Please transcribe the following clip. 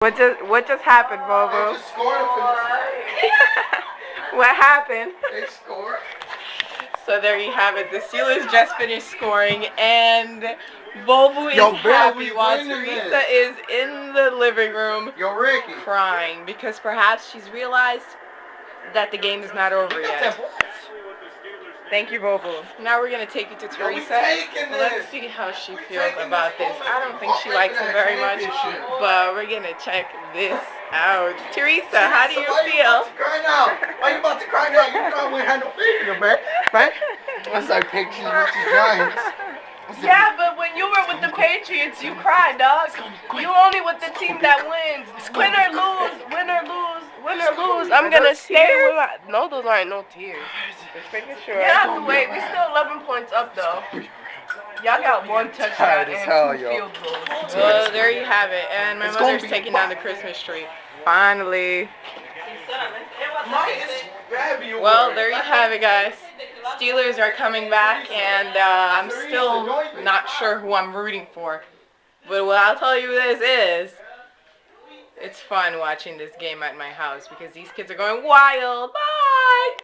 What just happened, Bobo? They just scored What happened? They scored. So there you have it. The Steelers just finished scoring, and Bobo is happy while Teresa is in the living room crying because perhaps she's realized that the game is not over yet. Thank you, Bobo. Now we're going to take you to Teresa. Let's see how she feels about this. I don't think she likes him very much, but we're going to check this out. Teresa, how do you feel? Why you about to cry now? You know we had no faith in her, man. Right? That's like pictures with the Giants. Yeah, but when you were with the Patriots, you cried, dog. You only with the team that wins. Win or lose, win or lose, win or lose. I'm gonna stay with my. No, those aren't no tears. Just making sure. You have to wait. We still 11 points up though. Y'all got one touchdown and 2 field goals. Well, there you have it. And my mother's taking down the Christmas tree. Finally. Well, there you have it, guys. Steelers are coming back, and I'm still not sure who I'm rooting for. But what I'll tell you this is, it's fun watching this game at my house because these kids are going wild. Bye!